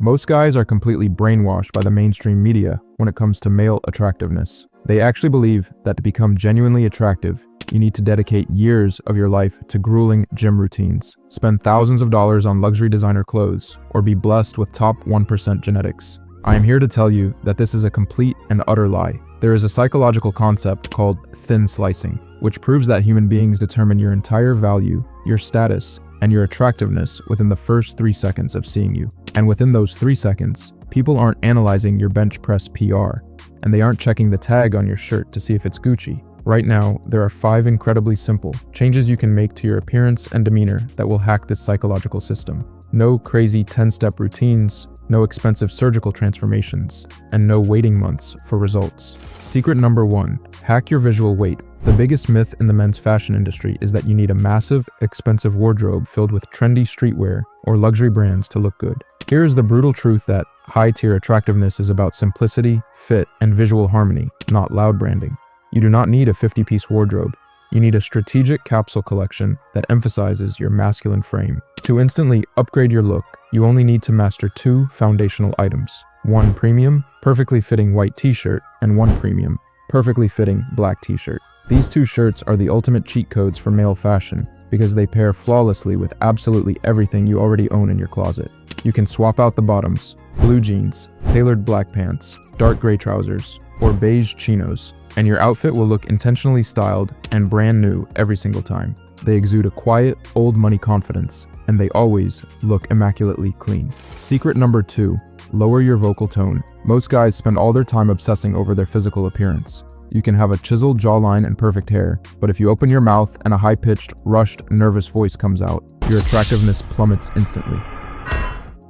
Most guys are completely brainwashed by the mainstream media when it comes to male attractiveness. They actually believe that to become genuinely attractive, you need to dedicate years of your life to grueling gym routines, spend thousands of dollars on luxury designer clothes, or be blessed with top 1% genetics. I am here to tell you that this is a complete and utter lie. There is a psychological concept called thin slicing, which proves that human beings determine your entire value, your status, and your attractiveness within the first 3 seconds of seeing you. And within those 3 seconds, people aren't analyzing your bench press PR, and they aren't checking the tag on your shirt to see if it's Gucci. Right now, there are 5 incredibly simple changes you can make to your appearance and demeanor that will hack this psychological system. No crazy 10-step routines, no expensive surgical transformations, and no waiting months for results. Secret number 1, hack your visual weight. The biggest myth in the men's fashion industry is that you need a massive, expensive wardrobe filled with trendy streetwear or luxury brands to look good. Here is the brutal truth that high-tier attractiveness is about simplicity, fit, and visual harmony, not loud branding. You do not need a 50-piece wardrobe. You need a strategic capsule collection that emphasizes your masculine frame. To instantly upgrade your look, you only need to master 2 foundational items. 1 premium, perfectly fitting white t-shirt, and 1 premium, perfectly fitting black t-shirt. These 2 shirts are the ultimate cheat codes for male fashion because they pair flawlessly with absolutely everything you already own in your closet. You can swap out the bottoms, blue jeans, tailored black pants, dark gray trousers, or beige chinos, and your outfit will look intentionally styled and brand new every single time. They exude a quiet, old money confidence, and they always look immaculately clean. Secret number 2, lower your vocal tone. Most guys spend all their time obsessing over their physical appearance. You can have a chiseled jawline and perfect hair, but if you open your mouth and a high-pitched, rushed, nervous voice comes out, your attractiveness plummets instantly.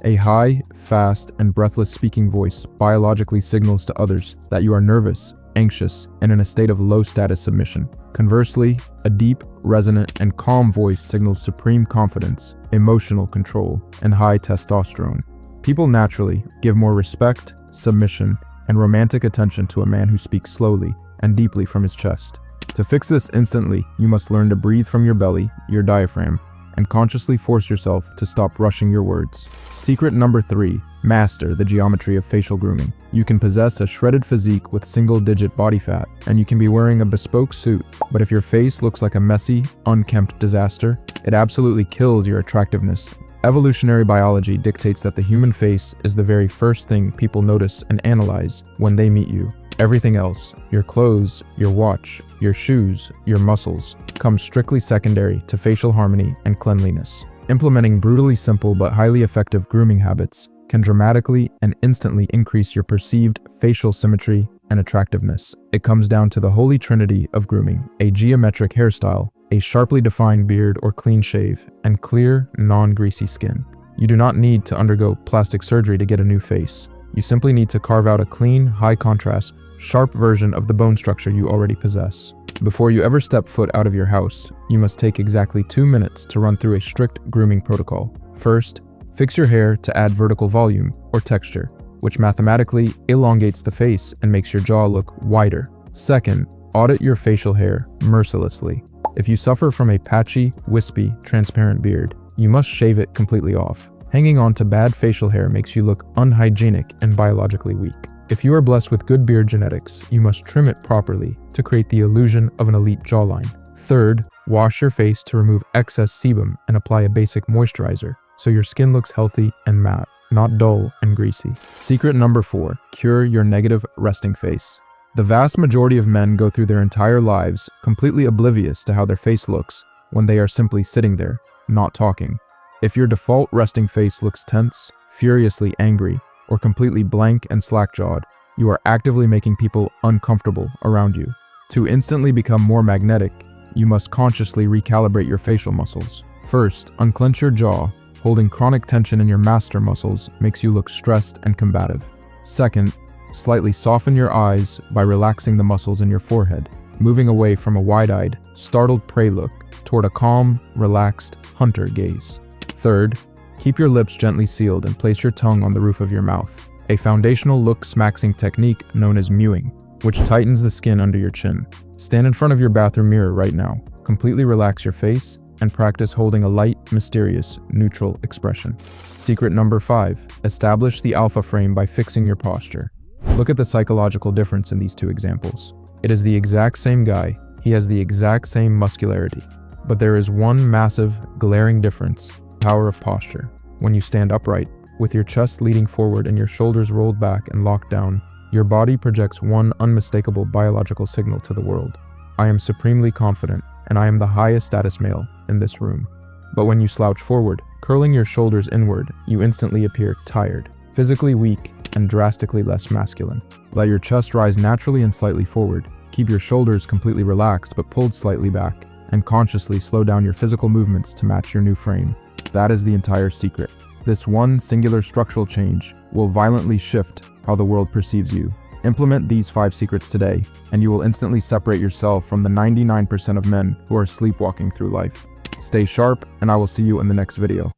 A high, fast, and breathless speaking voice biologically signals to others that you are nervous, anxious, and in a state of low-status submission. Conversely, a deep, resonant, and calm voice signals supreme confidence, emotional control, and high testosterone. People naturally give more respect, submission, and romantic attention to a man who speaks slowly and deeply from his chest. To fix this instantly, you must learn to breathe from your belly, your diaphragm, and consciously force yourself to stop rushing your words. Secret number 3, master the geometry of facial grooming. You can possess a shredded physique with single-digit body fat, and you can be wearing a bespoke suit, but if your face looks like a messy, unkempt disaster, it absolutely kills your attractiveness. Evolutionary biology dictates that the human face is the very first thing people notice and analyze when they meet you. Everything else, your clothes, your watch, your shoes, your muscles, comes strictly secondary to facial harmony and cleanliness. Implementing brutally simple but highly effective grooming habits can dramatically and instantly increase your perceived facial symmetry and attractiveness. It comes down to the holy trinity of grooming: a geometric hairstyle, a sharply defined beard or clean shave, and clear, non-greasy skin. You do not need to undergo plastic surgery to get a new face. You simply need to carve out a clean, high-contrast, sharp version of the bone structure you already possess. Before you ever step foot out of your house, you must take exactly 2 minutes to run through a strict grooming protocol. First, fix your hair to add vertical volume or texture, which mathematically elongates the face and makes your jaw look wider. Second, audit your facial hair mercilessly. If you suffer from a patchy, wispy, transparent beard, you must shave it completely off. Hanging on to bad facial hair makes you look unhygienic and biologically weak. If you are blessed with good beard genetics, you must trim it properly to create the illusion of an elite jawline. Third, wash your face to remove excess sebum and apply a basic moisturizer so your skin looks healthy and matte, not dull and greasy. Secret number 4, cure your negative resting face. The vast majority of men go through their entire lives completely oblivious to how their face looks when they are simply sitting there, not talking. If your default resting face looks tense, furiously angry, or completely blank and slack-jawed, you are actively making people uncomfortable around you. To instantly become more magnetic, you must consciously recalibrate your facial muscles. First, unclench your jaw. Holding chronic tension in your master muscles makes you look stressed and combative. Second, slightly soften your eyes by relaxing the muscles in your forehead, moving away from a wide-eyed, startled prey look toward a calm, relaxed hunter gaze. Third, keep your lips gently sealed and place your tongue on the roof of your mouth, a foundational looksmaxxing technique known as mewing, which tightens the skin under your chin. Stand in front of your bathroom mirror right now, completely relax your face, and practice holding a light, mysterious, neutral expression. Secret number 5. Establish the alpha frame by fixing your posture. Look at the psychological difference in these two examples. It is the exact same guy, he has the exact same muscularity, but there is one massive, glaring difference: power of posture. When you stand upright, with your chest leaning forward and your shoulders rolled back and locked down, your body projects one unmistakable biological signal to the world: I am supremely confident, and I am the highest status male in this room. But when you slouch forward, curling your shoulders inward, you instantly appear tired, physically weak, and drastically less masculine. Let your chest rise naturally and slightly forward. Keep your shoulders completely relaxed but pulled slightly back, and consciously slow down your physical movements to match your new frame. That is the entire secret. This one singular structural change will violently shift how the world perceives you. Implement these 5 secrets today, and you will instantly separate yourself from the 99% of men who are sleepwalking through life. Stay sharp, and I will see you in the next video.